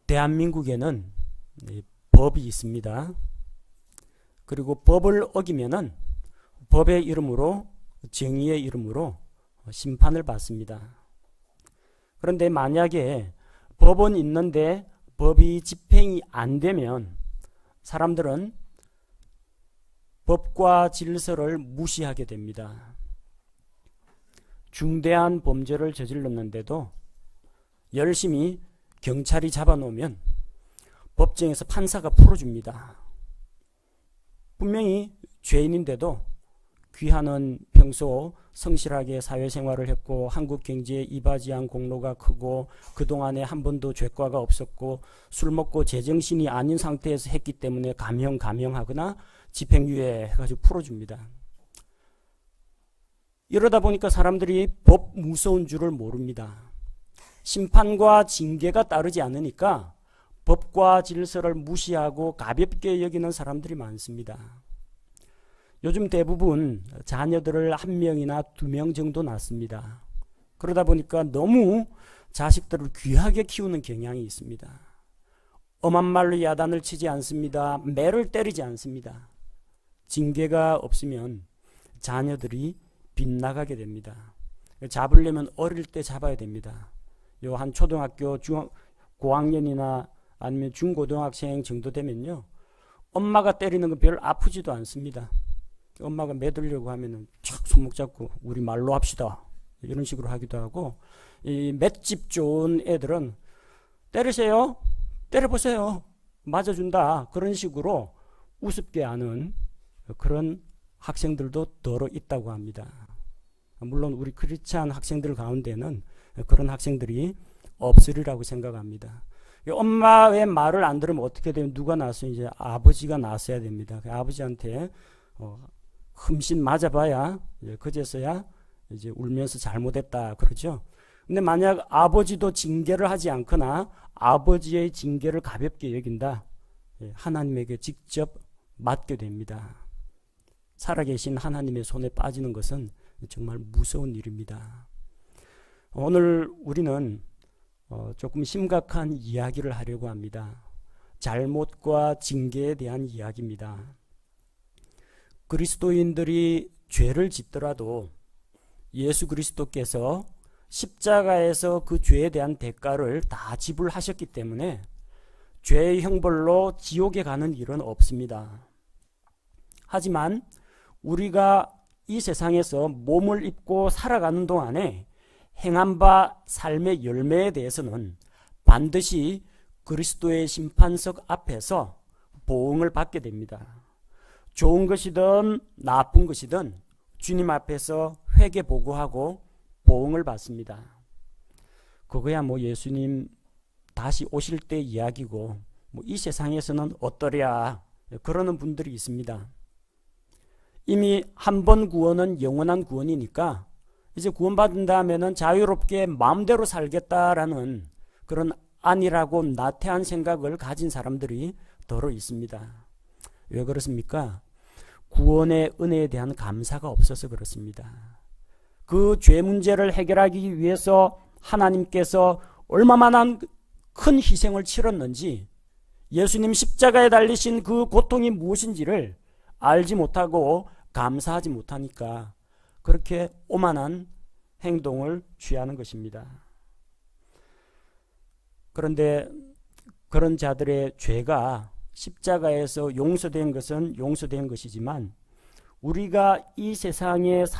대한민국에는 법이 있습니다. 그리고 법을 어기면은 법의 이름으로, 정의의 이름으로 심판을 받습니다. 그런데 만약에 법은 있는데 법이 집행이 안 되면 사람들은 법과 질서를 무시하게 됩니다. 중대한 범죄를 저질렀는데도 열심히 경찰이 잡아놓으면 법정에서 판사가 풀어줍니다. 분명히 죄인인데도 귀하는 평소 성실하게 사회생활을 했고 한국 경제에 이바지한 공로가 크고 그동안에 한 번도 죄과가 없었고 술 먹고 제정신이 아닌 상태에서 했기 때문에 감형하거나 집행유예 해가지고 풀어줍니다. 이러다 보니까 사람들이 법 무서운 줄을 모릅니다. 심판과 징계가 따르지 않으니까 법과 질서를 무시하고 가볍게 여기는 사람들이 많습니다. 요즘 대부분 자녀들을 1명이나 2명 정도 낳습니다. 그러다 보니까 너무 자식들을 귀하게 키우는 경향이 있습니다. 엄한 말로 야단을 치지 않습니다. 매를 때리지 않습니다. 징계가 없으면 자녀들이 빗나가게 됩니다. 잡으려면 어릴 때 잡아야 됩니다. 요 한 초등학교 고학년이나 아니면 중고등학생 정도 되면요, 엄마가 때리는 건 별 아프지도 않습니다. 엄마가 매들려고 하면은 착 손목 잡고 우리 말로 합시다 이런 식으로 하기도 하고, 이 맷집 좋은 애들은 때리세요, 때려보세요, 맞아준다, 그런 식으로 우습게 하는 그런 학생들도 더러 있다고 합니다. 물론 우리 크리스찬 학생들 가운데는 그런 학생들이 없으리라고 생각합니다. 엄마의 말을 안 들으면 어떻게 되면 누가 나서 이제 아버지가 나서야 됩니다. 아버지한테 흠씬 맞아봐야 그제서야 이제 울면서 잘못했다 그러죠. 근데 만약 아버지도 징계를 하지 않거나 아버지의 징계를 가볍게 여긴다, 하나님에게 직접 맞게 됩니다. 살아계신 하나님의 손에 빠지는 것은 정말 무서운 일입니다. 오늘 우리는 조금 심각한 이야기를 하려고 합니다. 잘못과 징계에 대한 이야기입니다. 그리스도인들이 죄를 짓더라도 예수 그리스도께서 십자가에서 그 죄에 대한 대가를 다 지불하셨기 때문에 죄의 형벌로 지옥에 가는 일은 없습니다. 하지만 우리가 이 세상에서 몸을 입고 살아가는 동안에 행한 바 삶의 열매에 대해서는 반드시 그리스도의 심판석 앞에서 보응을 받게 됩니다. 좋은 것이든 나쁜 것이든 주님 앞에서 회개 보고하고 보응을 받습니다. 그거야 뭐 예수님 다시 오실 때 이야기고 뭐 이 세상에서는 어떠랴 그러는 분들이 있습니다. 이미 한 번 구원은 영원한 구원이니까 이제 구원받은 다음에는 자유롭게 마음대로 살겠다라는 그런 안일하고 나태한 생각을 가진 사람들이 더러 있습니다. 왜 그렇습니까? 구원의 은혜에 대한 감사가 없어서 그렇습니다. 그 죄 문제를 해결하기 위해서 하나님께서 얼마만한 큰 희생을 치렀는지, 예수님 십자가에 달리신 그 고통이 무엇인지를 알지 못하고 감사하지 못하니까 그렇게 오만한 행동을 취하는 것입니다. 그런데 그런 자들의 죄가 십자가에서 용서된 것은 용서된 것이지만 우리가 이 세상에서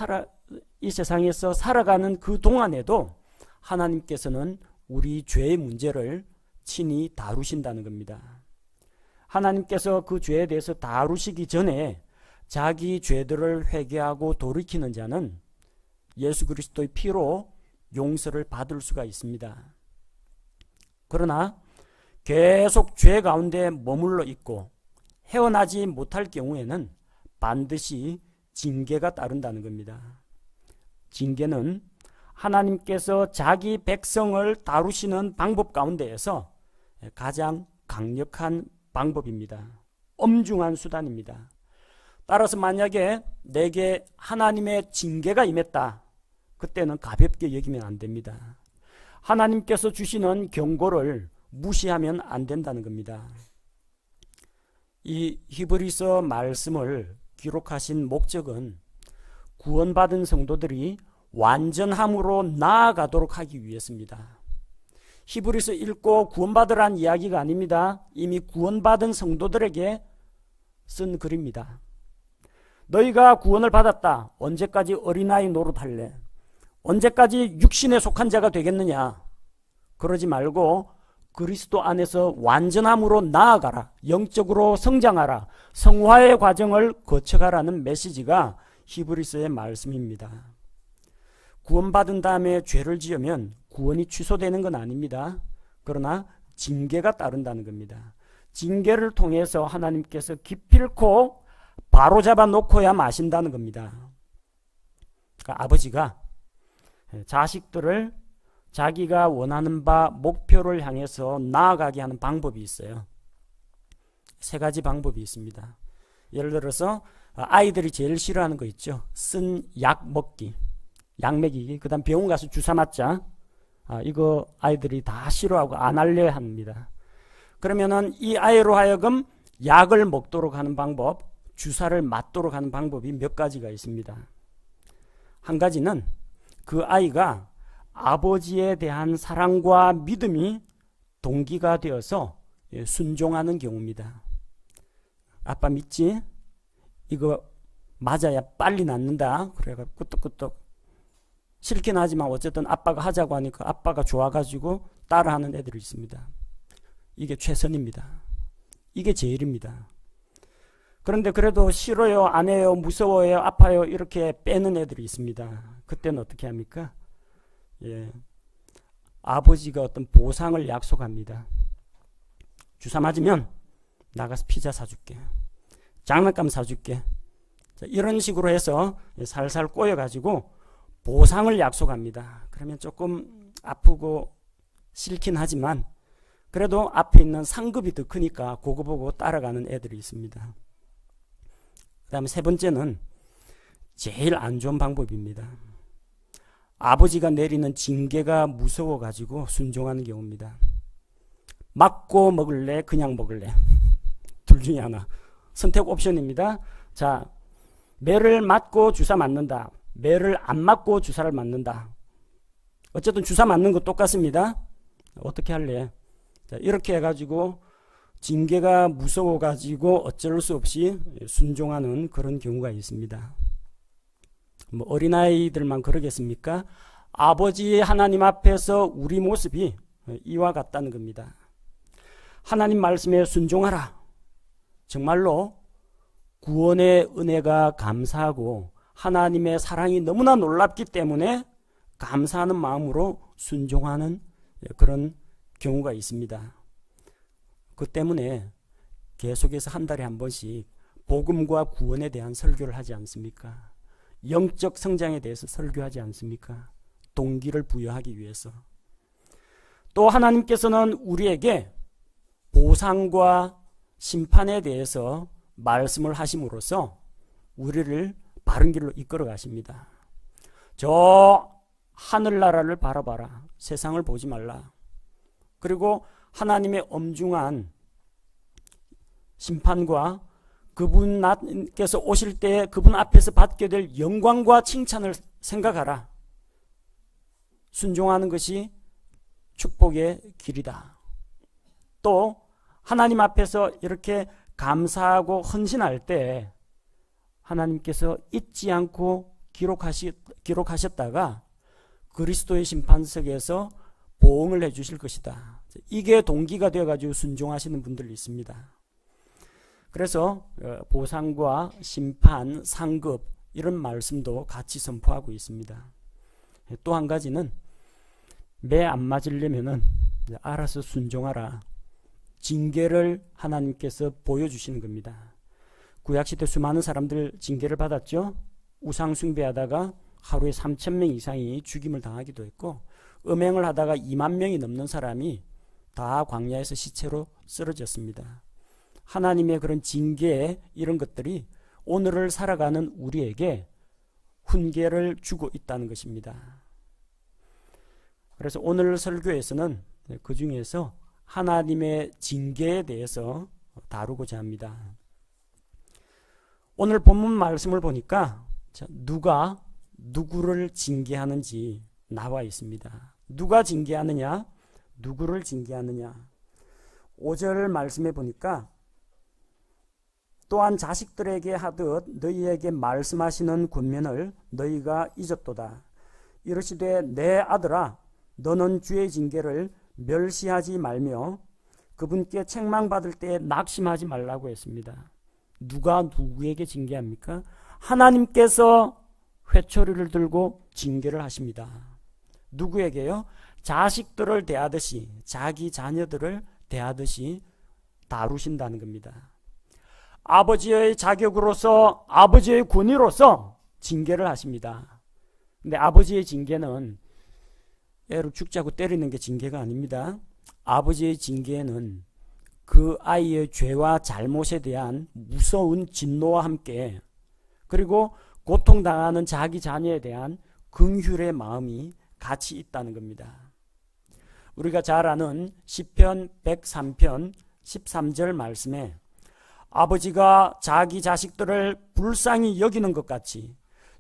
살아가는 그 동안에도 하나님께서는 우리 죄의 문제를 친히 다루신다는 겁니다. 하나님께서 그 죄에 대해서 다루시기 전에 자기 죄들을 회개하고 돌이키는 자는 예수 그리스도의 피로 용서를 받을 수가 있습니다. 그러나 계속 죄 가운데 머물러 있고 헤어나지 못할 경우에는 반드시 징계가 따른다는 겁니다. 징계는 하나님께서 자기 백성을 다루시는 방법 가운데에서 가장 강력한 방법입니다. 엄중한 수단입니다. 따라서 만약에 내게 하나님의 징계가 임했다, 그때는 가볍게 여기면 안 됩니다. 하나님께서 주시는 경고를 무시하면 안 된다는 겁니다. 이 히브리서 말씀을 기록하신 목적은 구원받은 성도들이 완전함으로 나아가도록 하기 위해서입니다. 히브리서 읽고 구원받으란 이야기가 아닙니다. 이미 구원받은 성도들에게 쓴 글입니다. 너희가 구원을 받았다. 언제까지 어린아이 노릇할래? 언제까지 육신에 속한 자가 되겠느냐? 그러지 말고 그리스도 안에서 완전함으로 나아가라. 영적으로 성장하라. 성화의 과정을 거쳐가라는 메시지가 히브리서의 말씀입니다. 구원받은 다음에 죄를 지으면 구원이 취소되는 건 아닙니다. 그러나 징계가 따른다는 겁니다. 징계를 통해서 하나님께서 기필코 바로잡아 놓고야 마신다는 겁니다. 그러니까 아버지가 자식들을 자기가 원하는 바 목표를 향해서 나아가게 하는 방법이 있어요. 세 가지 방법이 있습니다. 예를 들어서 아이들이 제일 싫어하는 거 있죠. 쓴 약 먹기, 약 먹이기, 그 다음 병원 가서 주사 맞자. 이거 아이들이 다 싫어하고 안 할래 합니다. 그러면은 이 아이로 하여금 약을 먹도록 하는 방법, 주사를 맞도록 하는 방법이 몇 가지가 있습니다. 한 가지는 그 아이가 아버지에 대한 사랑과 믿음이 동기가 되어서 순종하는 경우입니다. 아빠 믿지? 이거 맞아야 빨리 낫는다. 그래가 끄떡끄떡 싫긴 하지만 어쨌든 아빠가 하자고 하니까 아빠가 좋아가지고 따라하는 애들이 있습니다. 이게 최선입니다. 이게 제일입니다. 그런데 그래도 싫어요, 안 해요, 무서워요, 아파요 이렇게 빼는 애들이 있습니다. 그때는 어떻게 합니까? 아버지가 어떤 보상을 약속합니다. 주사 맞으면 나가서 피자 사줄게, 장난감 사줄게. 자, 이런 식으로 해서 살살 꼬여가지고 보상을 약속합니다. 그러면 조금 아프고 싫긴 하지만 그래도 앞에 있는 상급이 더 크니까 그거 보고 따라가는 애들이 있습니다. 그 다음에 세 번째는 제일 안 좋은 방법입니다. 아버지가 내리는 징계가 무서워가지고 순종하는 경우입니다. 맞고 먹을래? 그냥 먹을래? 둘 중에 하나. 선택 옵션입니다. 자, 매를 맞고 주사 맞는다. 매를 안 맞고 주사를 맞는다. 어쨌든 주사 맞는 거 똑같습니다. 어떻게 할래? 자, 이렇게 해가지고 징계가 무서워가지고 어쩔 수 없이 순종하는 그런 경우가 있습니다. 뭐 어린아이들만 그러겠습니까? 아버지 하나님 앞에서 우리 모습이 이와 같다는 겁니다. 하나님 말씀에 순종하라. 정말로 구원의 은혜가 감사하고 하나님의 사랑이 너무나 놀랍기 때문에 감사하는 마음으로 순종하는 그런 경우가 있습니다. 그 때문에 계속해서 한 달에 한 번씩 복음과 구원에 대한 설교를 하지 않습니까? 영적 성장에 대해서 설교하지 않습니까? 동기를 부여하기 위해서. 또 하나님께서는 우리에게 보상과 심판에 대해서 말씀을 하심으로써 우리를 바른 길로 이끌어 가십니다. 저 하늘나라를 바라봐라. 세상을 보지 말라. 그리고 하나님의 엄중한 심판과 그분께서 오실 때 그분 앞에서 받게 될 영광과 칭찬을 생각하라. 순종하는 것이 축복의 길이다. 또 하나님 앞에서 이렇게 감사하고 헌신할 때 하나님께서 잊지 않고 기록하셨다가 그리스도의 심판석에서 보응을 해주실 것이다. 이게 동기가 되어가지고 순종하시는 분들이 있습니다. 그래서 보상과 심판, 상급 이런 말씀도 같이 선포하고 있습니다. 또 한 가지는 매 안 맞으려면은 알아서 순종하라. 징계를 하나님께서 보여주시는 겁니다. 구약시대 수많은 사람들 징계를 받았죠. 우상 숭배하다가 하루에 3,000명 이상이 죽임을 당하기도 했고 음행을 하다가 2만 명이 넘는 사람이 다 광야에서 시체로 쓰러졌습니다. 하나님의 그런 징계 이런 것들이 오늘을 살아가는 우리에게 훈계를 주고 있다는 것입니다. 그래서 오늘 설교에서는 그 중에서 하나님의 징계에 대해서 다루고자 합니다. 오늘 본문 말씀을 보니까 누가 누구를 징계하는지 나와 있습니다. 누가 징계하느냐? 누구를 징계하느냐? 5절 말씀에 보니까 또한 자식들에게 하듯 너희에게 말씀하시는 권면을 너희가 잊었도다. 이르시되 내 아들아 너는 주의 징계를 멸시하지 말며 그분께 책망받을 때 낙심하지 말라고 했습니다. 누가 누구에게 징계합니까? 하나님께서 회초리를 들고 징계를 하십니다. 누구에게요? 자식들을 대하듯이, 자기 자녀들을 대하듯이 다루신다는 겁니다. 아버지의 자격으로서, 아버지의 권위로서 징계를 하십니다. 근데 아버지의 징계는 애를 죽자고 때리는 게 징계가 아닙니다. 아버지의 징계는 그 아이의 죄와 잘못에 대한 무서운 진노와 함께, 그리고 고통당하는 자기 자녀에 대한 긍휼의 마음이 같이 있다는 겁니다. 우리가 잘 아는 시편 103편 13절 말씀에 아버지가 자기 자식들을 불쌍히 여기는 것 같이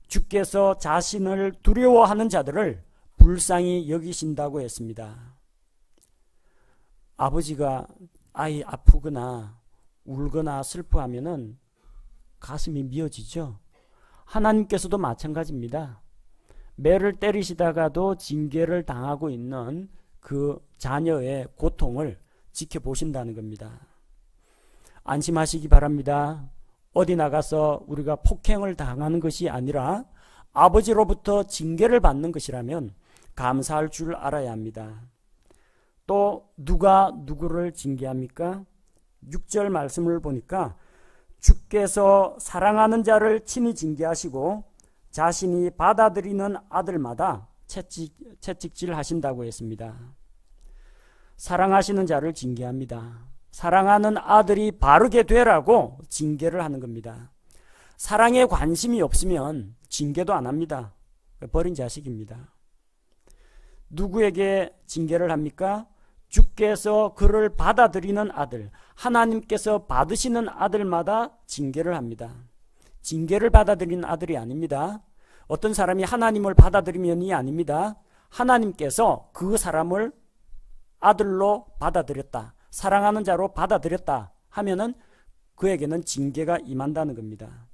주께서 자신을 두려워하는 자들을 불쌍히 여기신다고 했습니다. 아버지가 아이 아프거나 울거나 슬퍼하면은 가슴이 미어지죠. 하나님께서도 마찬가지입니다. 매를 때리시다가도 징계를 당하고 있는 그 자녀의 고통을 지켜보신다는 겁니다. 안심하시기 바랍니다. 어디 나가서 우리가 폭행을 당하는 것이 아니라 아버지로부터 징계를 받는 것이라면 감사할 줄 알아야 합니다. 또 누가 누구를 징계합니까? 6절 말씀을 보니까 주께서 사랑하는 자를 친히 징계하시고 자신이 받아들이는 아들마다 채찍질 하신다고 했습니다. 사랑하시는 자를 징계합니다. 사랑하는 아들이 바르게 되라고 징계를 하는 겁니다. 사랑에 관심이 없으면 징계도 안 합니다. 버린 자식입니다. 누구에게 징계를 합니까? 주께서 그를 받아들이는 아들, 하나님께서 받으시는 아들마다 징계를 합니다. 징계를 받아들이는 아들이 아닙니다. 어떤 사람이 하나님을 받아들이면이 아닙니다. 하나님께서 그 사람을 아들로 받아들였다, 사랑하는 자로 받아들였다 하면은 그에게는 징계가 임한다는 겁니다.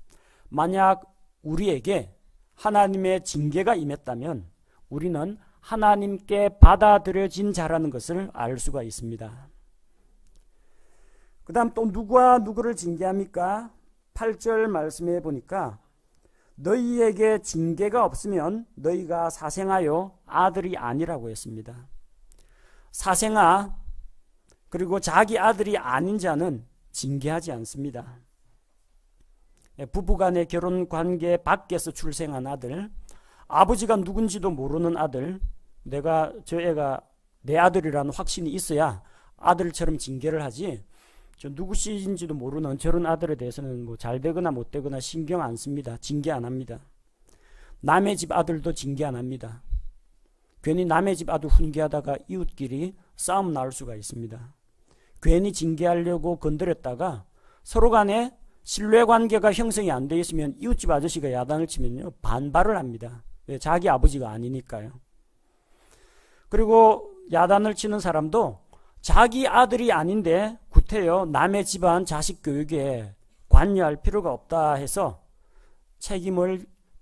만약 우리에게 하나님의 징계가 임했다면 우리는 하나님께 받아들여진 자라는 것을 알 수가 있습니다. 그 다음 또 누가 누구를 징계합니까? 8절 말씀에 보니까 너희에게 징계가 없으면 너희가 사생하여 아들이 아니라고 했습니다. 사생아, 그리고 자기 아들이 아닌 자는 징계하지 않습니다. 부부간의 결혼관계 밖에서 출생한 아들, 아버지가 누군지도 모르는 아들, 내가 저 애가 내 아들이라는 확신이 있어야 아들처럼 징계를 하지, 저 누구신지도 모르는 저런 아들에 대해서는 뭐 잘 되거나 못 되거나 신경 안 씁니다. 징계 안 합니다. 남의 집 아들도 징계 안 합니다. 괜히 남의 집 아들 훈계하다가 이웃끼리 싸움 나올 수가 있습니다. 괜히 징계하려고 건드렸다가 서로 간에 신뢰관계가 형성이 안 돼 있으면 이웃집 아저씨가 야단을 치면요 반발을 합니다. 왜? 자기 아버지가 아니니까요. 그리고 야단을 치는 사람도 자기 아들이 아닌데 구태여 남의 집안 자식 교육에 관여할 필요가 없다 해서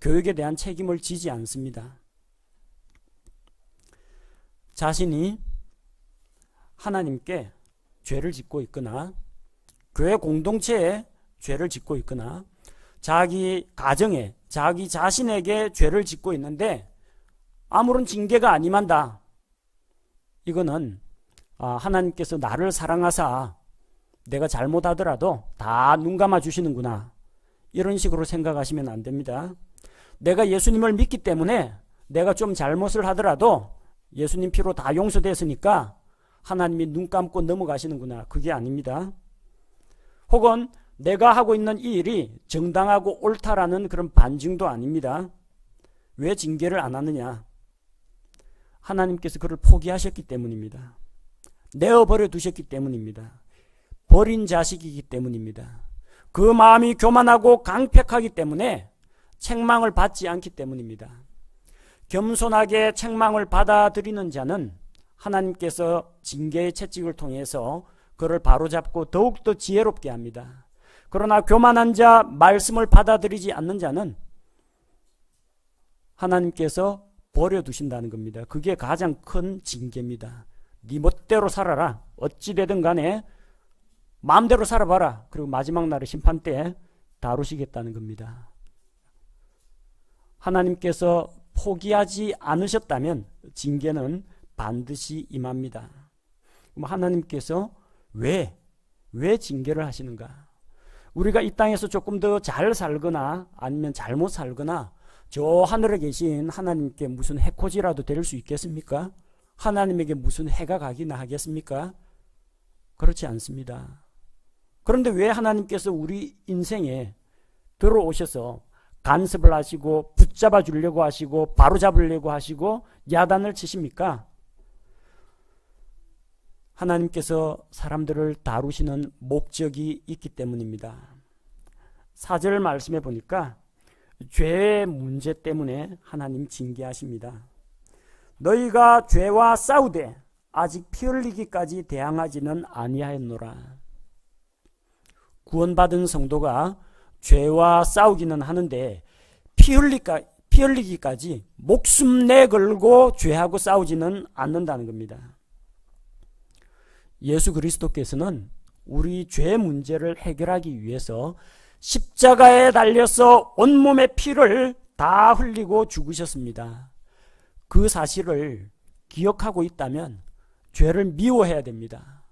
교육에 대한 책임을 지지 않습니다. 자신이 하나님께 죄를 짓고 있거나 교회 공동체에 죄를 짓고 있거나 자기 가정에 자기 자신에게 죄를 짓고 있는데 아무런 징계가 안 임한다. 이거는 하나님께서 나를 사랑하사 내가 잘못하더라도 다 눈 감아 주시는구나, 이런 식으로 생각하시면 안 됩니다. 내가 예수님을 믿기 때문에 내가 좀 잘못을 하더라도 예수님 피로 다 용서됐으니까 하나님이 눈 감고 넘어가시는구나, 그게 아닙니다. 혹은 내가 하고 있는 이 일이 정당하고 옳다라는 그런 반증도 아닙니다. 왜 징계를 안 하느냐? 하나님께서 그를 포기하셨기 때문입니다. 내어버려 두셨기 때문입니다. 버린 자식이기 때문입니다. 그 마음이 교만하고 강팍하기 때문에 책망을 받지 않기 때문입니다. 겸손하게 책망을 받아들이는 자는 하나님께서 징계의 채찍을 통해서 그를 바로잡고 더욱더 지혜롭게 합니다. 그러나 교만한 자, 말씀을 받아들이지 않는 자는 하나님께서 버려두신다는 겁니다. 그게 가장 큰 징계입니다. 네 멋대로 살아라. 어찌 되든 간에 마음대로 살아봐라. 그리고 마지막 날의 심판 때 다루시겠다는 겁니다. 하나님께서 포기하지 않으셨다면 징계는 반드시 임합니다. 그럼 하나님께서 왜 징계를 하시는가? 우리가 이 땅에서 조금 더 잘 살거나 아니면 잘못 살거나 저 하늘에 계신 하나님께 무슨 해코지라도 될 수 있겠습니까? 하나님에게 무슨 해가 가기나 하겠습니까? 그렇지 않습니다. 그런데 왜 하나님께서 우리 인생에 들어오셔서 간섭을 하시고 붙잡아 주려고 하시고 바로잡으려고 하시고 야단을 치십니까? 하나님께서 사람들을 다루시는 목적이 있기 때문입니다. 4절 말씀해 보니까 죄의 문제 때문에 하나님 징계하십니다. 너희가 죄와 싸우되 아직 피 흘리기까지 대항하지는 아니하였노라. 구원받은 성도가 죄와 싸우기는 하는데 피 흘리기까지 목숨 내걸고 죄하고 싸우지는 않는다는 겁니다. 예수 그리스도께서는 우리 죄 문제를 해결하기 위해서 십자가에 달려서 온몸의 피를 다 흘리고 죽으셨습니다. 그 사실을 기억하고 있다면 죄를 미워해야 됩니다.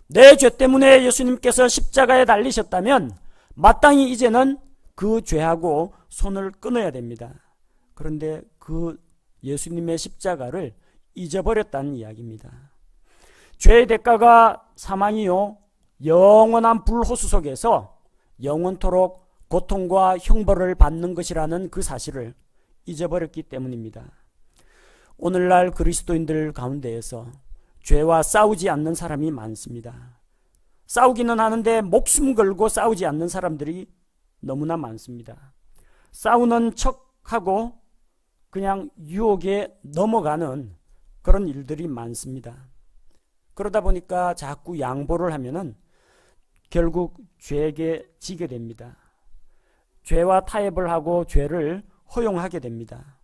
내 죄 때문에 예수님께서 십자가에 달리셨다면 마땅히 이제는 그 죄하고 손을 끊어야 됩니다. 그런데 그 예수님의 십자가를 잊어버렸다는 이야기입니다. 죄의 대가가 사망이요 영원한 불호수 속에서 영원토록 고통과 형벌을 받는 것이라는 그 사실을 잊어버렸기 때문입니다. 오늘날 그리스도인들 가운데에서 죄와 싸우지 않는 사람이 많습니다. 싸우기는 하는데 목숨 걸고 싸우지 않는 사람들이 너무나 많습니다. 싸우는 척하고 그냥 유혹에 넘어가는 그런 일들이 많습니다. 그러다 보니까 자꾸 양보를 하면은 결국 죄에게 지게 됩니다. 죄와 타협을 하고 죄를 허용하게 됩니다.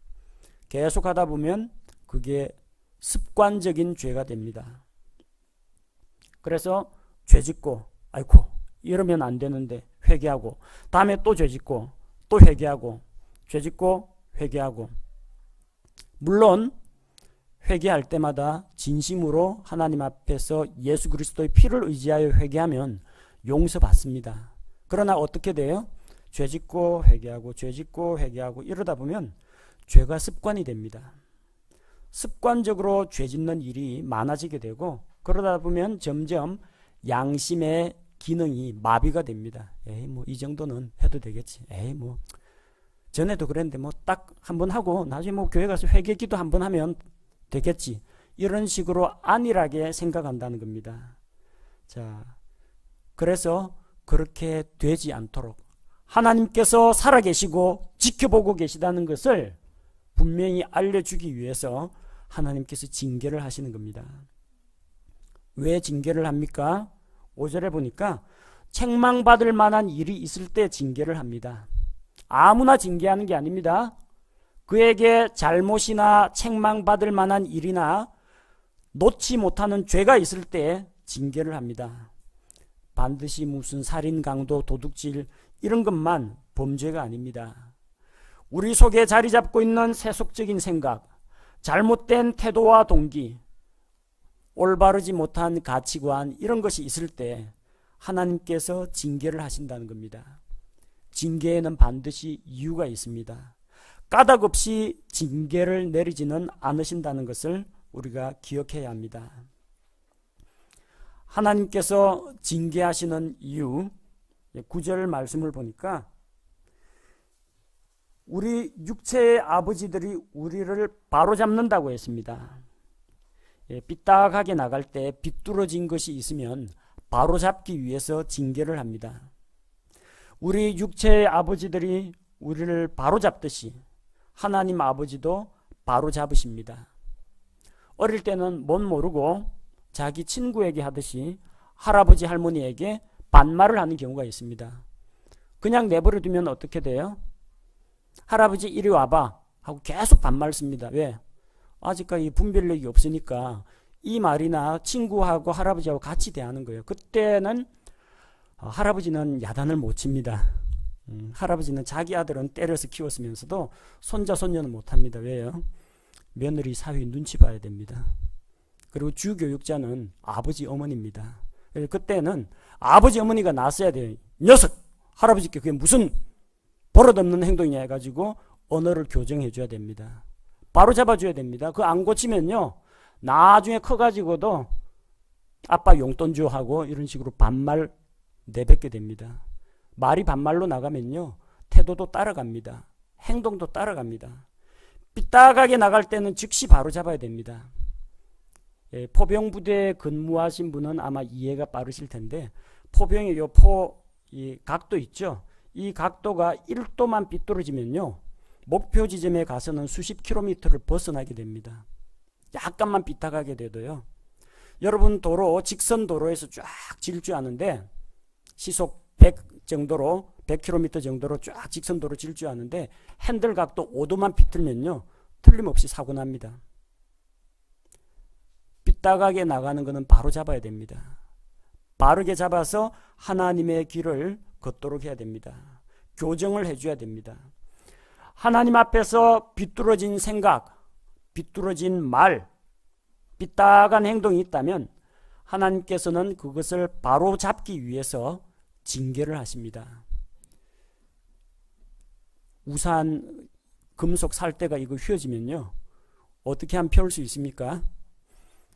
계속 하다 보면 그게 습관적인 죄가 됩니다. 그래서 죄 짓고 아이고 이러면 안 되는데 회개하고 다음에 또 죄 짓고 또 회개하고 죄 짓고 회개하고 물론 회개할 때마다 진심으로 하나님 앞에서 예수 그리스도의 피를 의지하여 회개하면 용서받습니다. 그러나 어떻게 돼요? 죄 짓고 회개하고 죄 짓고 회개하고 이러다 보면 죄가 습관이 됩니다. 습관적으로 죄 짓는 일이 많아지게 되고 그러다 보면 점점 양심의 기능이 마비가 됩니다. 에이 뭐 이 정도는 해도 되겠지. 에이 뭐 전에도 그랬는데 뭐 딱 한 번 하고 나중에 뭐 교회 가서 회개 기도 한 번 하면 되겠지. 이런 식으로 안일하게 생각한다는 겁니다. 자, 그래서 그렇게 되지 않도록 하나님께서 살아계시고 지켜보고 계시다는 것을 분명히 알려주기 위해서 하나님께서 징계를 하시는 겁니다. 왜 징계를 합니까? 5절에 보니까 책망받을 만한 일이 있을 때 징계를 합니다. 아무나 징계하는 게 아닙니다. 그에게 잘못이나 책망받을 만한 일이나 놓지 못하는 죄가 있을 때 징계를 합니다. 반드시 무슨 살인, 강도, 도둑질 이런 것만 범죄가 아닙니다. 우리 속에 자리 잡고 있는 세속적인 생각, 잘못된 태도와 동기, 올바르지 못한 가치관 이런 것이 있을 때 하나님께서 징계를 하신다는 겁니다. 징계에는 반드시 이유가 있습니다. 까닭 없이 징계를 내리지는 않으신다는 것을 우리가 기억해야 합니다. 하나님께서 징계하시는 이유 9절 말씀을 보니까 우리 육체의 아버지들이 우리를 바로잡는다고 했습니다. 삐딱하게 나갈 때 비뚤어진 것이 있으면 바로잡기 위해서 징계를 합니다. 우리 육체의 아버지들이 우리를 바로잡듯이 하나님 아버지도 바로잡으십니다. 어릴 때는 못 모르고 자기 친구에게 하듯이 할아버지 할머니에게 반말을 하는 경우가 있습니다. 그냥 내버려 두면 어떻게 돼요? 할아버지 이리 와봐 하고 계속 반말 씁니다. 왜? 아직까지 분별력이 없으니까 이 말이나 친구하고 할아버지하고 같이 대하는 거예요. 그때는 할아버지는 야단을 못 칩니다. 할아버지는 자기 아들은 때려서 키웠으면서도 손자 손녀는 못합니다. 왜요? 며느리 사위 눈치 봐야 됩니다. 그리고 주교육자는 아버지 어머니입니다. 그때는 아버지 어머니가 나서야 돼요. 녀석! 할아버지께 그게 무슨 버릇없는 행동이냐 해가지고 언어를 교정해 줘야 됩니다. 바로 잡아줘야 됩니다. 그거 안 고치면요 나중에 커가지고도 아빠 용돈 줘 하고 이런 식으로 반말 내뱉게 됩니다. 말이 반말로 나가면요 태도도 따라갑니다. 행동도 따라갑니다. 삐딱하게 나갈 때는 즉시 바로 잡아야 됩니다. 포병부대에 근무하신 분은 아마 이해가 빠르실 텐데 포병의 이 각도 있죠. 이 각도가 1도만 삐뚤어지면요 목표 지점에 가서는 수십 킬로미터를 벗어나게 됩니다. 약간만 삐딱하게 돼도요. 여러분 도로 직선 도로에서 쫙 질주하는데 시속 100 정도로 100km 정도로 쫙 직선 도로 질주하는데 핸들 각도 5도만 비틀면요 틀림없이 사고 납니다. 삐딱하게 나가는 것은 바로 잡아야 됩니다. 바르게 잡아서 하나님의 길을 걷도록 해야 됩니다. 교정을 해줘야 됩니다. 하나님 앞에서 비뚤어진 생각, 비뚤어진 말, 삐딱한 행동이 있다면 하나님께서는 그것을 바로 잡기 위해서 징계를 하십니다. 우산 금속 살대가 이거 휘어지면요 어떻게 하면 펴올 수 있습니까?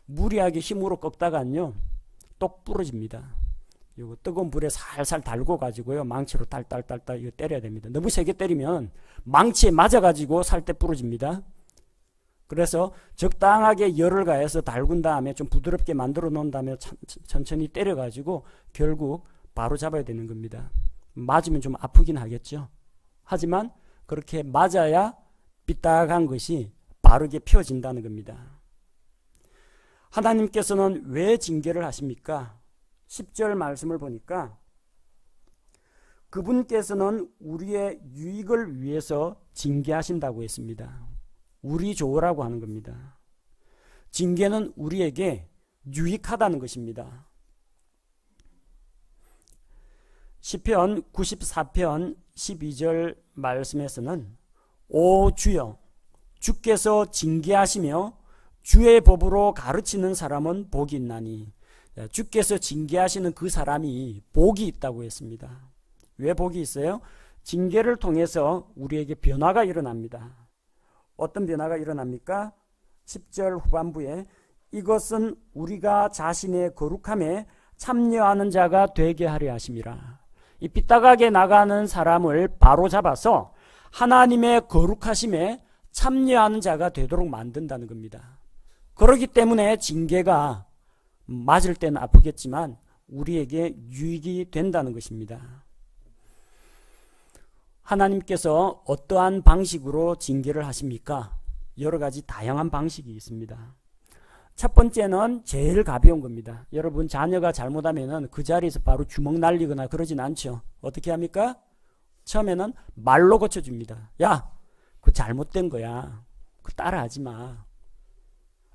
무리하게 힘으로 꺾다가는요 똑 부러집니다. 이거 뜨거운 불에 살살 달고 가지고요 망치로 딸딸딸딸 이거 때려야 됩니다. 너무 세게 때리면 망치에 맞아 가지고 살대 부러집니다. 그래서 적당하게 열을 가해서 달군 다음에 좀 부드럽게 만들어 놓은 다음에 천천히 때려 가지고 결국 바로 잡아야 되는 겁니다. 맞으면 좀 아프긴 하겠죠. 하지만 그렇게 맞아야 삐딱한 것이 바르게 펴진다는 겁니다. 하나님께서는 왜 징계를 하십니까? 10절 말씀을 보니까 그분께서는 우리의 유익을 위해서 징계하신다고 했습니다. 우리 좋으라고 하는 겁니다. 징계는 우리에게 유익하다는 것입니다. 시편 94편 12절 말씀에서는 오 주여 주께서 징계하시며 주의 법으로 가르치는 사람은 복이 있나니 주께서 징계하시는 그 사람이 복이 있다고 했습니다. 왜 복이 있어요? 징계를 통해서 우리에게 변화가 일어납니다. 어떤 변화가 일어납니까? 10절 후반부에 이것은 우리가 자신의 거룩함에 참여하는 자가 되게 하려 하심이라. 이 삐딱하게 나가는 사람을 바로 잡아서 하나님의 거룩하심에 참여하는 자가 되도록 만든다는 겁니다. 그렇기 때문에 징계가 맞을 때는 아프겠지만 우리에게 유익이 된다는 것입니다. 하나님께서 어떠한 방식으로 징계를 하십니까? 여러 가지 다양한 방식이 있습니다. 첫 번째는 제일 가벼운 겁니다. 여러분 자녀가 잘못하면 그 자리에서 바로 주먹 날리거나 그러진 않죠. 어떻게 합니까? 처음에는 말로 고쳐줍니다. 야, 그거 잘못된 거야. 그거 따라하지 마.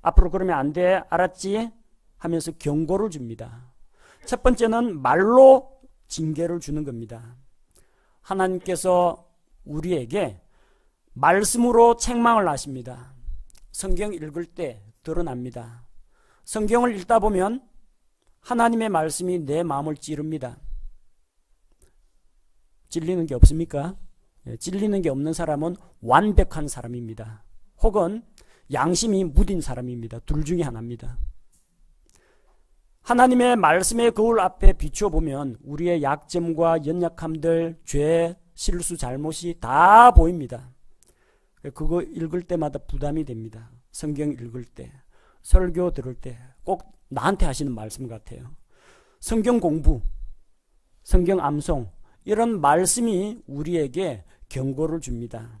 앞으로 그러면 안 돼. 알았지? 하면서 경고를 줍니다. 첫 번째는 말로 징계를 주는 겁니다. 하나님께서 우리에게 말씀으로 책망을 하십니다. 성경 읽을 때 드러납니다. 성경을 읽다 보면 하나님의 말씀이 내 마음을 찌릅니다. 찔리는 게 없습니까? 찔리는 게 없는 사람은 완벽한 사람입니다. 혹은 양심이 무딘 사람입니다. 둘 중에 하나입니다. 하나님의 말씀의 거울 앞에 비춰보면 우리의 약점과 연약함들, 죄, 실수, 잘못이 다 보입니다. 그거 읽을 때마다 부담이 됩니다. 성경 읽을 때. 설교 들을 때 꼭 나한테 하시는 말씀 같아요. 성경 공부, 성경 암송, 이런 말씀이 우리에게 경고를 줍니다.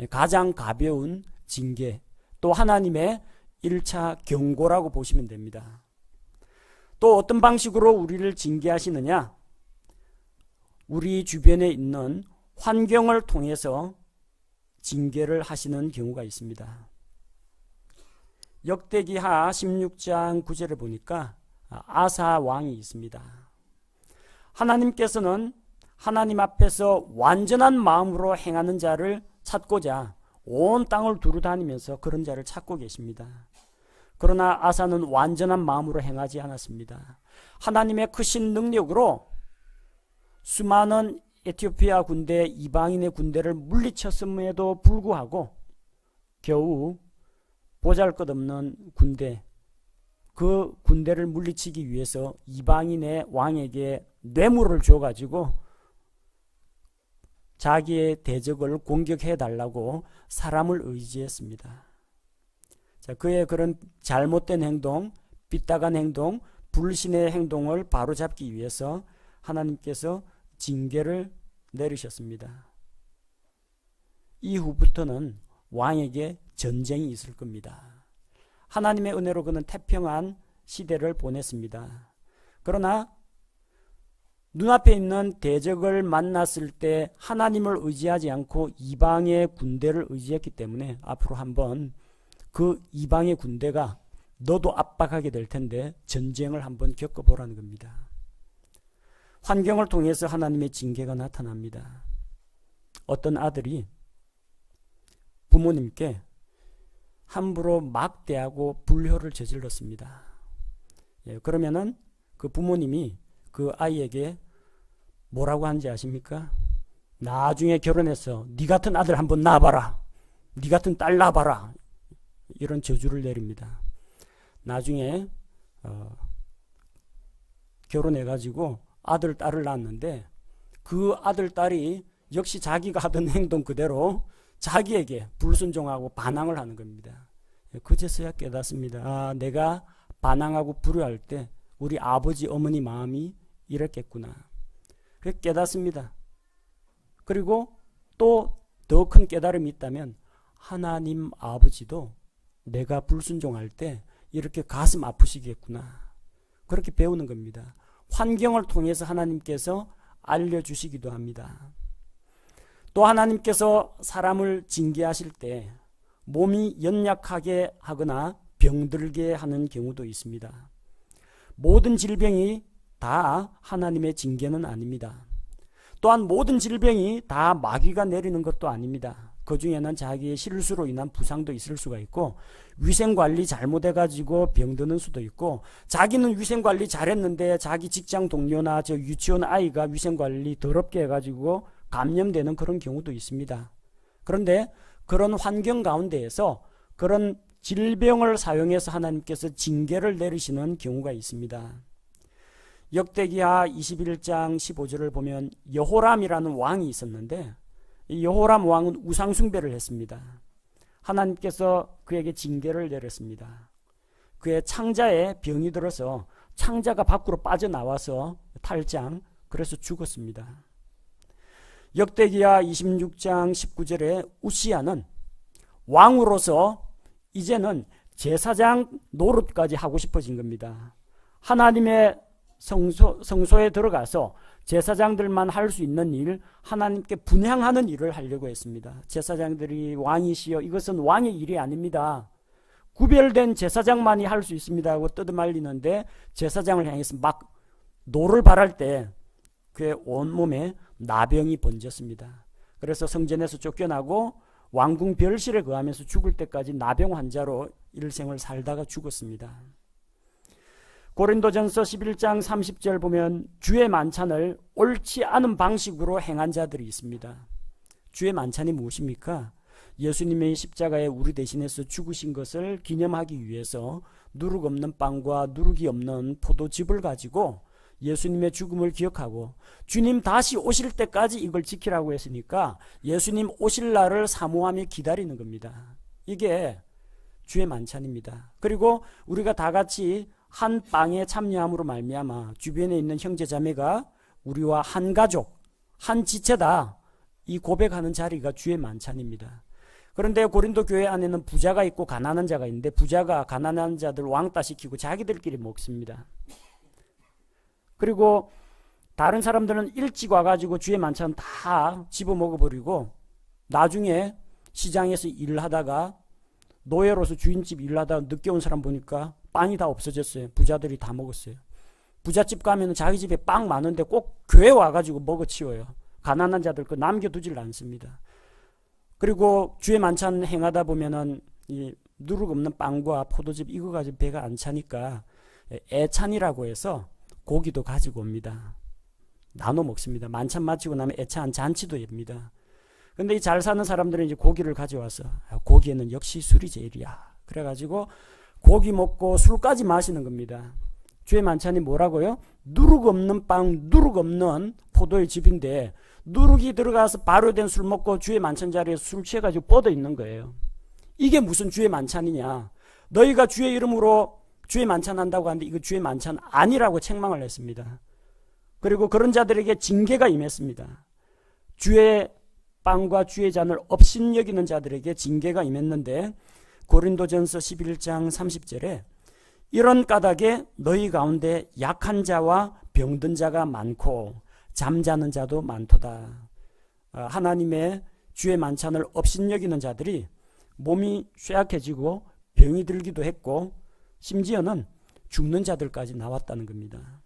가장 가벼운 징계, 또 하나님의 1차 경고라고 보시면 됩니다. 또 어떤 방식으로 우리를 징계하시느냐? 우리 주변에 있는 환경을 통해서 징계를 하시는 경우가 있습니다. 역대기하 16장 9절에 보니까 아사 왕이 있습니다. 하나님께서는 하나님 앞에서 완전한 마음으로 행하는 자를 찾고자 온 땅을 두루다니면서 그런 자를 찾고 계십니다. 그러나 아사는 완전한 마음으로 행하지 않았습니다. 하나님의 크신 능력으로 수많은 에티오피아 군대, 이방인의 군대를 물리쳤음에도 불구하고 겨우 보잘것없는 군대, 그 군대를 물리치기 위해서 이방인의 왕에게 뇌물을 줘가지고 자기의 대적을 공격해달라고 사람을 의지했습니다. 자, 그의 그런 잘못된 행동, 삐딱한 행동, 불신의 행동을 바로잡기 위해서 하나님께서 징계를 내리셨습니다. 이후부터는 왕에게 전쟁이 있을 겁니다. 하나님의 은혜로 그는 태평한 시대를 보냈습니다. 그러나 눈앞에 있는 대적을 만났을 때 하나님을 의지하지 않고 이방의 군대를 의지했기 때문에 앞으로 한번 그 이방의 군대가 너도 압박하게 될 텐데 전쟁을 한번 겪어보라는 겁니다. 환경을 통해서 하나님의 징계가 나타납니다. 어떤 아들이 부모님께 함부로 막대하고 불효를 저질렀습니다. 그러면은 그 부모님이 그 아이에게 뭐라고 하는지 아십니까? 나중에 결혼해서 네 같은 아들 한번 낳아봐라, 네 같은 딸 낳아봐라, 이런 저주를 내립니다. 나중에 결혼해가지고 아들, 딸을 낳았는데 그 아들, 딸이 역시 자기가 하던 행동 그대로 자기에게 불순종하고 반항을 하는 겁니다. 그제서야 깨닫습니다. 아, 내가 반항하고 불효할 때 우리 아버지, 어머니 마음이 이랬겠구나. 그래서 깨닫습니다. 그리고 또 더 큰 깨달음이 있다면 하나님 아버지도 내가 불순종할 때 이렇게 가슴 아프시겠구나. 그렇게 배우는 겁니다. 환경을 통해서 하나님께서 알려주시기도 합니다. 또 하나님께서 사람을 징계하실 때 몸이 연약하게 하거나 병들게 하는 경우도 있습니다. 모든 질병이 다 하나님의 징계는 아닙니다. 또한 모든 질병이 다 마귀가 내리는 것도 아닙니다. 그 중에는 자기의 실수로 인한 부상도 있을 수가 있고, 위생관리 잘못해가지고 병드는 수도 있고, 자기는 위생관리 잘했는데 자기 직장 동료나 저 유치원 아이가 위생관리 더럽게 해가지고 감염되는 그런 경우도 있습니다. 그런데 그런 환경 가운데에서 그런 질병을 사용해서 하나님께서 징계를 내리시는 경우가 있습니다. 역대기하 21장 15절을 보면 여호람이라는 왕이 있었는데 이 여호람 왕은 우상숭배를 했습니다. 하나님께서 그에게 징계를 내렸습니다. 그의 창자에 병이 들어서 창자가 밖으로 빠져나와서 탈장, 그래서 죽었습니다. 역대기하 26장 19절에 우시야는 왕으로서 이제는 제사장 노릇까지 하고 싶어진 겁니다. 하나님의 성소에 들어가서 제사장들만 할 수 있는 일, 하나님께 분향하는 일을 하려고 했습니다. 제사장들이 왕이시여, 이것은 왕의 일이 아닙니다. 구별된 제사장만이 할 수 있습니다 하고 뜯어말리는데 제사장을 향해서 막 노를 바랄 때 그의 온몸에 나병이 번졌습니다. 그래서 성전에서 쫓겨나고 왕궁 별실에 거하면서 죽을 때까지 나병 환자로 일생을 살다가 죽었습니다. 고린도전서 11장 30절 보면 주의 만찬을 옳지 않은 방식으로 행한 자들이 있습니다. 주의 만찬이 무엇입니까? 예수님의 십자가에 우리 대신해서 죽으신 것을 기념하기 위해서 누룩 없는 빵과 누룩이 없는 포도즙을 가지고 예수님의 죽음을 기억하고 주님 다시 오실 때까지 이걸 지키라고 했으니까 예수님 오실 날을 사모하며 기다리는 겁니다. 이게 주의 만찬입니다. 그리고 우리가 다 같이 한 빵에 참여함으로 말미암아 주변에 있는 형제 자매가 우리와 한 가족, 한 지체다, 이 고백하는 자리가 주의 만찬입니다. 그런데 고린도 교회 안에는 부자가 있고 가난한 자가 있는데 부자가 가난한 자들 왕따시키고 자기들끼리 먹습니다. 그리고 다른 사람들은 일찍 와가지고 주의 만찬 다 집어먹어버리고 나중에 시장에서 일을 하다가 노예로서 주인집 일을 하다가 늦게 온 사람 보니까 빵이 다 없어졌어요. 부자들이 다 먹었어요. 부잣집 가면 자기 집에 빵 많은데 꼭 교회 와가지고 먹어치워요. 가난한 자들 거 남겨두질 않습니다. 그리고 주의 만찬 행하다 보면은 이 누룩 없는 빵과 포도즙 이거 가지고 배가 안 차니까 애찬이라고 해서 고기도 가지고 옵니다. 나눠 먹습니다. 만찬 마치고 나면 애찬 잔치도 합니다. 근데 이 잘 사는 사람들은 이제 고기를 가져와서 고기에는 역시 술이 제일이야. 그래가지고 고기 먹고 술까지 마시는 겁니다. 주의 만찬이 뭐라고요? 누룩 없는 빵, 누룩 없는 포도의 즙인데 누룩이 들어가서 발효된 술 먹고 주의 만찬 자리에서 술 취해가지고 뻗어 있는 거예요. 이게 무슨 주의 만찬이냐? 너희가 주의 이름으로 주의 만찬 한다고 하는데 이거 주의 만찬 아니라고 책망을 했습니다. 그리고 그런 자들에게 징계가 임했습니다. 주의 빵과 주의 잔을 업신여기는 자들에게 징계가 임했는데 고린도전서 11장 30절에 이런 까닭에 너희 가운데 약한 자와 병든 자가 많고 잠자는 자도 많도다. 하나님의 주의 만찬을 업신여기는 자들이 몸이 쇠약해지고 병이 들기도 했고 심지어는 죽는 자들까지 나왔다는 겁니다.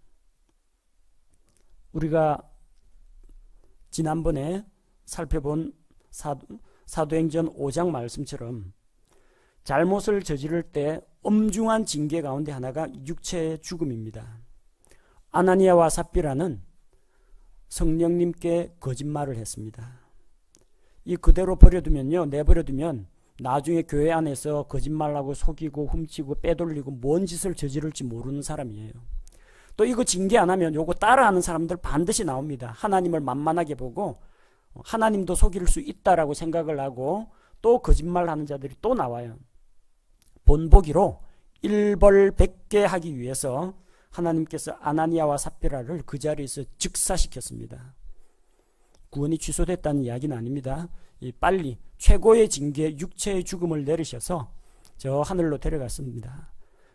우리가 지난번에 살펴본 사도행전 5장 말씀처럼 잘못을 저지를 때 엄중한 징계 가운데 하나가 육체의 죽음입니다. 아나니아와 삽비라는 성령님께 거짓말을 했습니다. 이 그대로 버려두면요, 내버려두면 나중에 교회 안에서 거짓말하고 속이고 훔치고 빼돌리고 뭔 짓을 저지를지 모르는 사람이에요. 또 이거 징계 안 하면 요거 따라하는 사람들 반드시 나옵니다. 하나님을 만만하게 보고 하나님도 속일 수 있다라고 생각을 하고 또 거짓말하는 자들이 또 나와요. 본보기로 일벌백계 하기 위해서 하나님께서 아나니아와 삽비라를 그 자리에서 즉사시켰습니다. 구원이 취소됐다는 이야기는 아닙니다. 빨리 최고의 징계 육체의 죽음을 내리셔서 저 하늘로 데려갔습니다.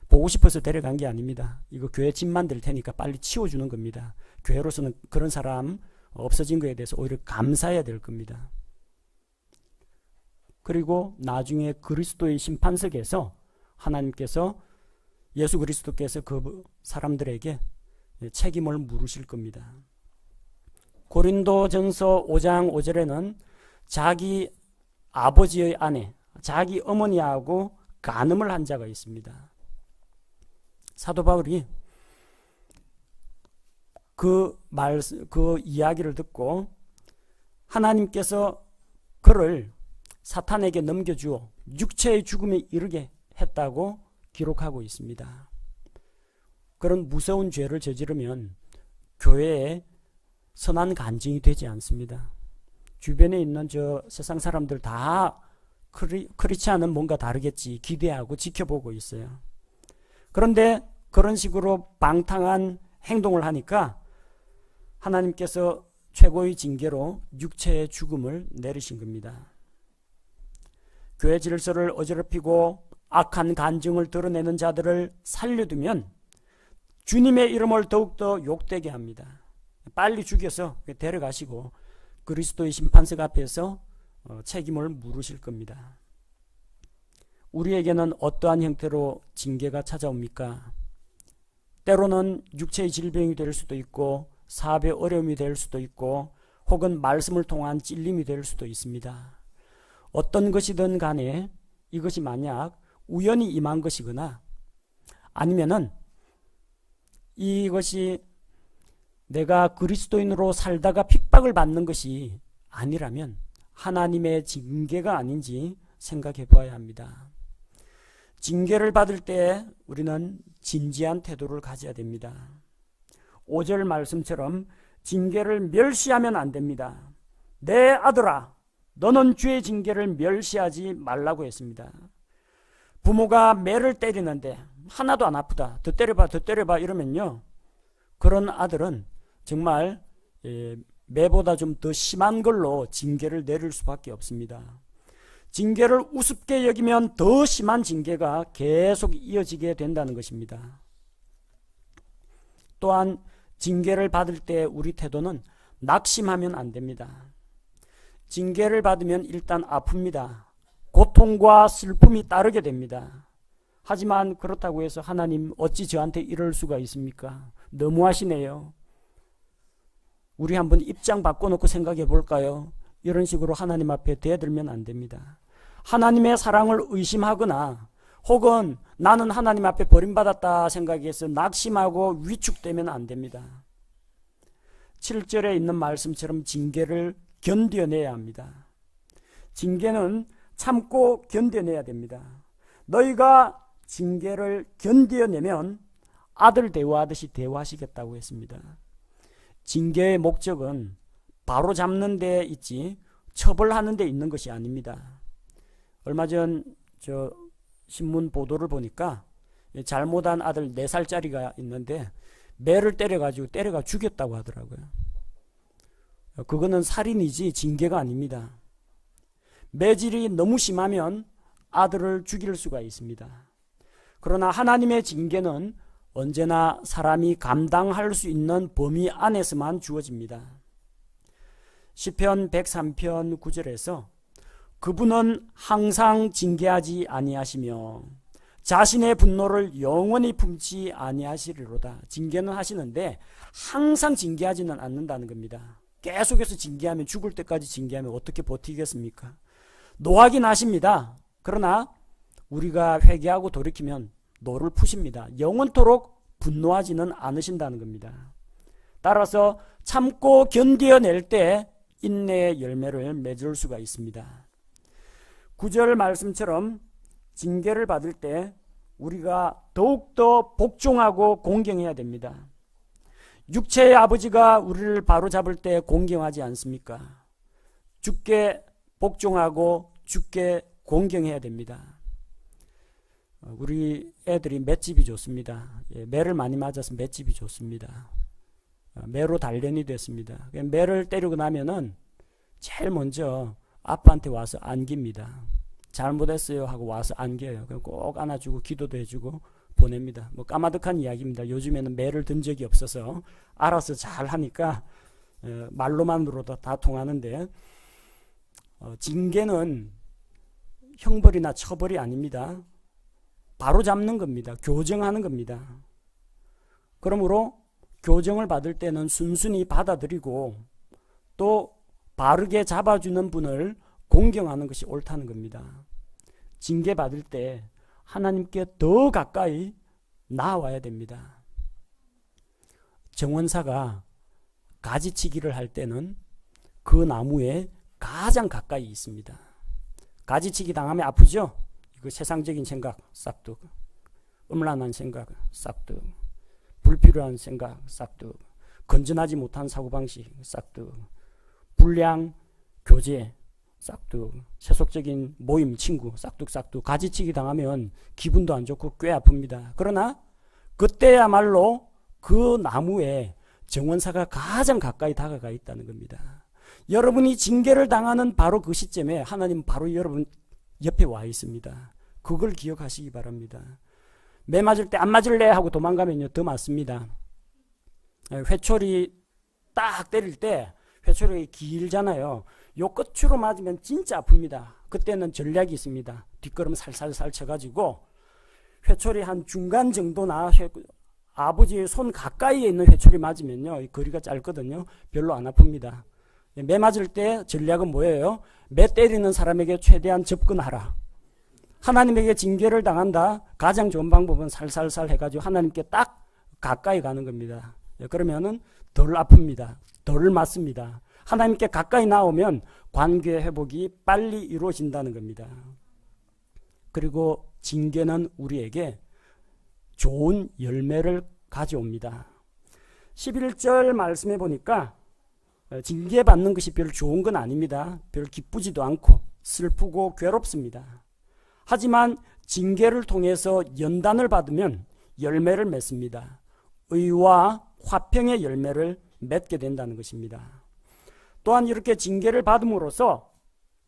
보고 싶어서 데려간 게 아닙니다. 이거 교회 집 만들 테니까 빨리 치워주는 겁니다. 교회로서는 그런 사람 없어진 거에 대해서 오히려 감사해야 될 겁니다. 그리고 나중에 그리스도의 심판석에서 하나님께서 예수 그리스도께서 그 사람들에게 책임을 물으실 겁니다. 고린도전서 5장 5절에는 자기 아버지의 아내, 자기 어머니하고 간음을 한 자가 있습니다. 사도 바울이 그 이야기를 듣고 하나님께서 그를 사탄에게 넘겨주어 육체의 죽음에 이르게 했다고 기록하고 있습니다. 그런 무서운 죄를 저지르면 교회에 선한 간증이 되지 않습니다. 주변에 있는 저 세상 사람들 다 크리스찬은 뭔가 다르겠지 기대하고 지켜보고 있어요. 그런데 그런 식으로 방탕한 행동을 하니까 하나님께서 최고의 징계로 육체의 죽음을 내리신 겁니다. 교회 질서를 어지럽히고 악한 간증을 드러내는 자들을 살려두면 주님의 이름을 더욱더 욕되게 합니다. 빨리 죽여서 데려가시고 그리스도의 심판석 앞에서 책임을 물으실 겁니다. 우리에게는 어떠한 형태로 징계가 찾아옵니까? 때로는 육체의 질병이 될 수도 있고 사업의 어려움이 될 수도 있고 혹은 말씀을 통한 찔림이 될 수도 있습니다. 어떤 것이든 간에 이것이 만약 우연히 임한 것이거나 아니면은 이것이 내가 그리스도인으로 살다가 핍박을 받는 것이 아니라면 하나님의 징계가 아닌지 생각해 보아야 합니다. 징계를 받을 때 우리는 진지한 태도를 가져야 됩니다. 5절 말씀처럼 징계를 멸시하면 안 됩니다. 내 아들아, 너는 주의 징계를 멸시하지 말라고 했습니다. 부모가 매를 때리는데 하나도 안 아프다. 더 때려봐, 더 때려봐 이러면요. 그런 아들은 정말 매보다 좀 더 심한 걸로 징계를 내릴 수밖에 없습니다. 징계를 우습게 여기면 더 심한 징계가 계속 이어지게 된다는 것입니다. 또한 징계를 받을 때 우리 태도는 낙심하면 안 됩니다. 징계를 받으면 일단 아픕니다. 고통과 슬픔이 따르게 됩니다. 하지만 그렇다고 해서 하나님 어찌 저한테 이럴 수가 있습니까? 너무하시네요. 우리 한번 입장 바꿔놓고 생각해 볼까요? 이런 식으로 하나님 앞에 대들면 안 됩니다. 하나님의 사랑을 의심하거나 혹은 나는 하나님 앞에 버림받았다 생각해서 낙심하고 위축되면 안 됩니다. 7절에 있는 말씀처럼 징계를 견뎌내야 합니다. 징계는 참고 견뎌내야 됩니다. 너희가 징계를 견뎌내면 아들 대화하듯이 대화하시겠다고 했습니다. 징계의 목적은 바로 잡는 데 있지 처벌하는 데 있는 것이 아닙니다. 얼마 전 신문 보도를 보니까 잘못한 아들 4살짜리가 있는데 매를 때려가 죽였다고 하더라고요. 그거는 살인이지 징계가 아닙니다. 매질이 너무 심하면 아들을 죽일 수가 있습니다. 그러나 하나님의 징계는 언제나 사람이 감당할 수 있는 범위 안에서만 주어집니다. 시편 103편 9절에서 그분은 항상 징계하지 아니하시며 자신의 분노를 영원히 품지 아니하시리로다. 징계는 하시는데 항상 징계하지는 않는다는 겁니다. 계속해서 징계하면 죽을 때까지 징계하면 어떻게 버티겠습니까? 노하긴 하십니다. 그러나 우리가 회개하고 돌이키면 노를 푸십니다. 영원토록 분노하지는 않으신다는 겁니다. 따라서 참고 견뎌낼 때 인내의 열매를 맺을 수가 있습니다. 9절 말씀처럼 징계를 받을 때 우리가 더욱더 복종하고 공경해야 됩니다. 육체의 아버지가 우리를 바로잡을 때 공경하지 않습니까? 주께 복종하고 주께 공경해야 됩니다. 우리 애들이 맷집이 좋습니다. 매를 많이 맞아서 맷집이 좋습니다. 매로 단련이 됐습니다. 매를 때리고 나면은 제일 먼저 아빠한테 와서 안깁니다. 잘못했어요 하고 와서 안겨요. 그럼 꼭 안아주고 기도도 해주고 보냅니다. 뭐 까마득한 이야기입니다. 요즘에는 매를 든 적이 없어서 알아서 잘 하니까 말로만으로도 다 통하는데 징계는 형벌이나 처벌이 아닙니다. 바로 잡는 겁니다. 교정하는 겁니다. 그러므로 교정을 받을 때는 순순히 받아들이고 또 바르게 잡아주는 분을 공경하는 것이 옳다는 겁니다. 징계 받을 때 하나님께 더 가까이 나아와야 됩니다. 정원사가 가지치기를 할 때는 그 나무에 가장 가까이 있습니다. 가지치기 당하면 아프죠? 그 세상적인 생각 싹둑, 음란한 생각 싹둑, 불필요한 생각 싹둑, 건전하지 못한 사고방식 싹둑, 불량 교제 싹둑, 세속적인 모임 친구 싹둑 가지치기 당하면 기분도 안 좋고 꽤 아픕니다. 그러나 그때야말로 그 나무에 정원사가 가장 가까이 다가가 있다는 겁니다. 여러분이 징계를 당하는 바로 그 시점에 하나님 바로 여러분 옆에 와 있습니다. 그걸 기억하시기 바랍니다. 매 맞을 때 안 맞을래 하고 도망가면요 더 맞습니다. 회초리 딱 때릴 때 회초리가 길잖아요. 요 끝으로 맞으면 진짜 아픕니다. 그때는 전략이 있습니다. 뒷걸음 살살살 쳐가지고 회초리 한 중간 정도나 아버지의 손 가까이에 있는 회초리 맞으면요 거리가 짧거든요. 별로 안 아픕니다. 매 맞을 때 전략은 뭐예요? 매 때리는 사람에게 최대한 접근하라. 하나님에게 징계를 당한다. 가장 좋은 방법은 살살살 해가지고 하나님께 딱 가까이 가는 겁니다. 그러면은 덜 아픕니다. 덜 맞습니다. 하나님께 가까이 나오면 관계 회복이 빨리 이루어진다는 겁니다. 그리고 징계는 우리에게 좋은 열매를 가져옵니다. 11절 말씀해 보니까 징계받는 것이 별 좋은 건 아닙니다. 별 기쁘지도 않고 슬프고 괴롭습니다. 하지만 징계를 통해서 연단을 받으면 열매를 맺습니다. 의와 화평의 열매를 맺게 된다는 것입니다. 또한 이렇게 징계를 받음으로써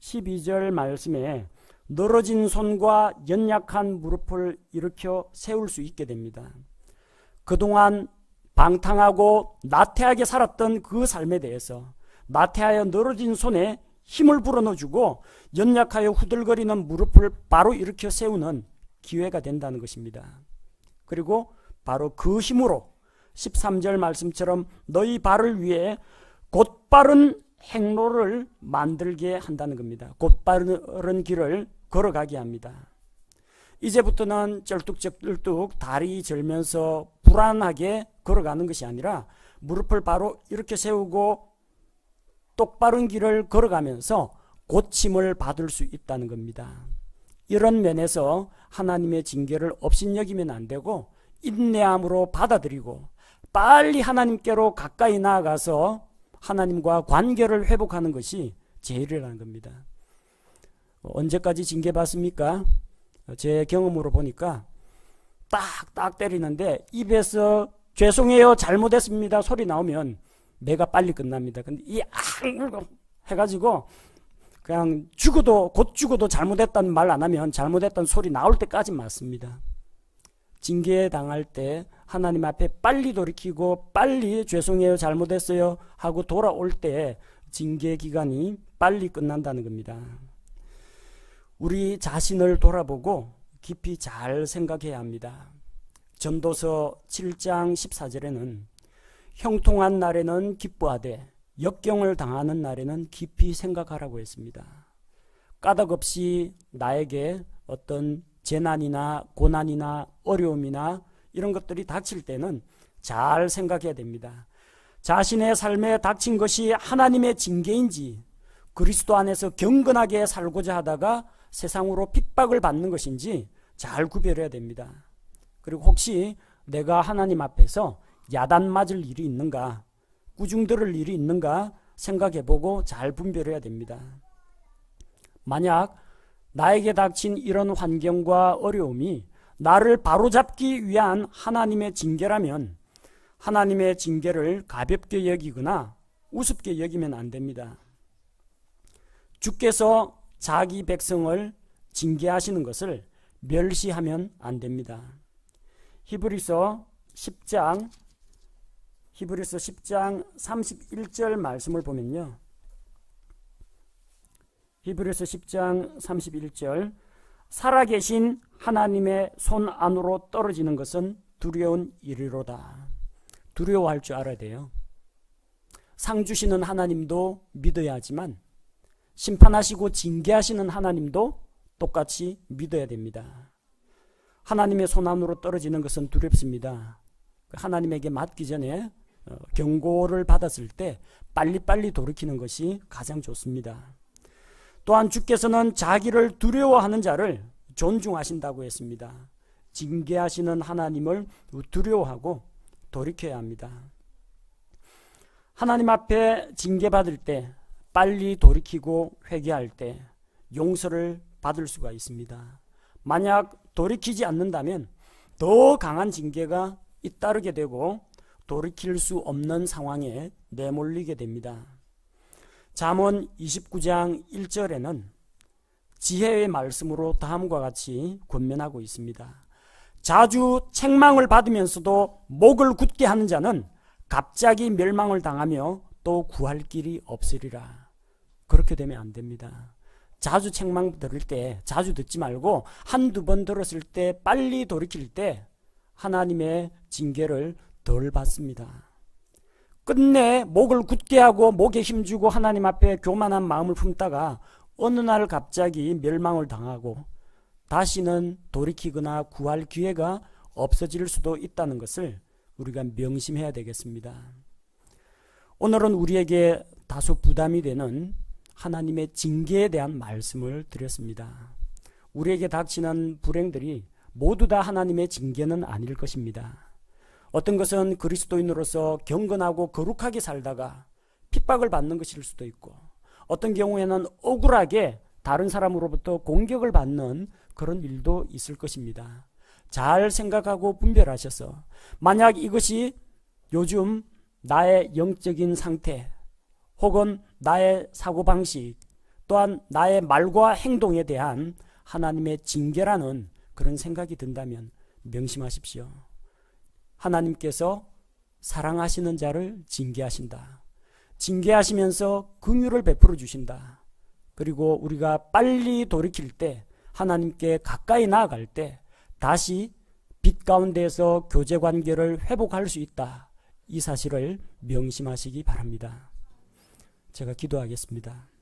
12절 말씀에 늘어진 손과 연약한 무릎을 일으켜 세울 수 있게 됩니다. 그동안 방탕하고 나태하게 살았던 그 삶에 대해서 나태하여 늘어진 손에 힘을 불어넣어주고 연약하여 후들거리는 무릎을 바로 일으켜 세우는 기회가 된다는 것입니다. 그리고 바로 그 힘으로 13절 말씀처럼 너희 발을 위해 곧바른 행로를 만들게 한다는 겁니다. 곧바른 길을 걸어가게 합니다. 이제부터는 쩔뚝쩔뚝 다리 절면서 불안하게 걸어가는 것이 아니라 무릎을 바로 이렇게 세우고 똑바른 길을 걸어가면서 고침을 받을 수 있다는 겁니다. 이런 면에서 하나님의 징계를 업신여기면 안 되고 인내함으로 받아들이고 빨리 하나님께로 가까이 나아가서 하나님과 관계를 회복하는 것이 제일이라는 겁니다. 언제까지 징계받습니까? 제 경험으로 보니까 딱딱 때리는데 입에서 죄송해요, 잘못했습니다 소리 나오면 매가 빨리 끝납니다. 근데 이 해가지고 그냥 곧 죽어도 잘못했다는 말 안 하면 잘못했다는 소리 나올 때까지 맞습니다. 징계 당할 때 하나님 앞에 빨리 돌이키고 빨리 죄송해요, 잘못했어요 하고 돌아올 때 징계 기간이 빨리 끝난다는 겁니다. 우리 자신을 돌아보고 깊이 잘 생각해야 합니다. 전도서 7장 14절에는 형통한 날에는 기뻐하되 역경을 당하는 날에는 깊이 생각하라고 했습니다. 까닭없이 나에게 어떤 재난이나 고난이나 어려움이나 이런 것들이 닥칠 때는 잘 생각해야 됩니다. 자신의 삶에 닥친 것이 하나님의 징계인지 그리스도 안에서 경건하게 살고자 하다가 세상으로 핍박을 받는 것인지 잘 구별해야 됩니다. 그리고 혹시 내가 하나님 앞에서 야단 맞을 일이 있는가, 꾸중 들을 일이 있는가 생각해보고 잘 분별해야 됩니다. 만약 나에게 닥친 이런 환경과 어려움이 나를 바로잡기 위한 하나님의 징계라면 하나님의 징계를 가볍게 여기거나 우습게 여기면 안 됩니다. 주께서 자기 백성을 징계하시는 것을 멸시하면 안 됩니다. 히브리서 10장 31절 말씀을 보면요. 히브리서 10장 31절 살아계신 하나님의 손 안으로 떨어지는 것은 두려운 일이로다. 두려워할 줄 알아야 돼요. 상 주시는 하나님도 믿어야 하지만 심판하시고 징계하시는 하나님도 똑같이 믿어야 됩니다. 하나님의 손 안으로 떨어지는 것은 두렵습니다. 하나님에게 맞기 전에 경고를 받았을 때 빨리빨리 돌이키는 것이 가장 좋습니다. 또한 주께서는 자기를 두려워하는 자를 존중하신다고 했습니다. 징계하시는 하나님을 두려워하고 돌이켜야 합니다. 하나님 앞에 징계받을 때 빨리 돌이키고 회개할 때 용서를 받을 수가 있습니다. 만약 돌이키지 않는다면 더 강한 징계가 잇따르게 되고 돌이킬 수 없는 상황에 내몰리게 됩니다. 잠언 29장 1절에는 지혜의 말씀으로 다음과 같이 권면하고 있습니다. 자주 책망을 받으면서도 목을 굳게 하는 자는 갑자기 멸망을 당하며 또 구할 길이 없으리라. 그렇게 되면 안 됩니다. 자주 책망 들을 때 자주 듣지 말고 한두 번 들었을 때 빨리 돌이킬 때 하나님의 징계를 덜 받습니다. 끝내 목을 굳게 하고 목에 힘주고 하나님 앞에 교만한 마음을 품다가 어느 날 갑자기 멸망을 당하고 다시는 돌이키거나 구할 기회가 없어질 수도 있다는 것을 우리가 명심해야 되겠습니다. 오늘은 우리에게 다소 부담이 되는 하나님의 징계에 대한 말씀을 드렸습니다. 우리에게 닥치는 불행들이 모두 다 하나님의 징계는 아닐 것입니다. 어떤 것은 그리스도인으로서 경건하고 거룩하게 살다가 핍박을 받는 것일 수도 있고 어떤 경우에는 억울하게 다른 사람으로부터 공격을 받는 그런 일도 있을 것입니다. 잘 생각하고 분별하셔서 만약 이것이 요즘 나의 영적인 상태 혹은 나의 사고방식 또한 나의 말과 행동에 대한 하나님의 징계라는 그런 생각이 든다면 명심하십시오. 하나님께서 사랑하시는 자를 징계하신다. 징계하시면서 긍휼을 베풀어 주신다. 그리고 우리가 빨리 돌이킬 때 하나님께 가까이 나아갈 때 다시 빛 가운데에서 교제 관계를 회복할 수 있다. 이 사실을 명심하시기 바랍니다. 제가 기도하겠습니다.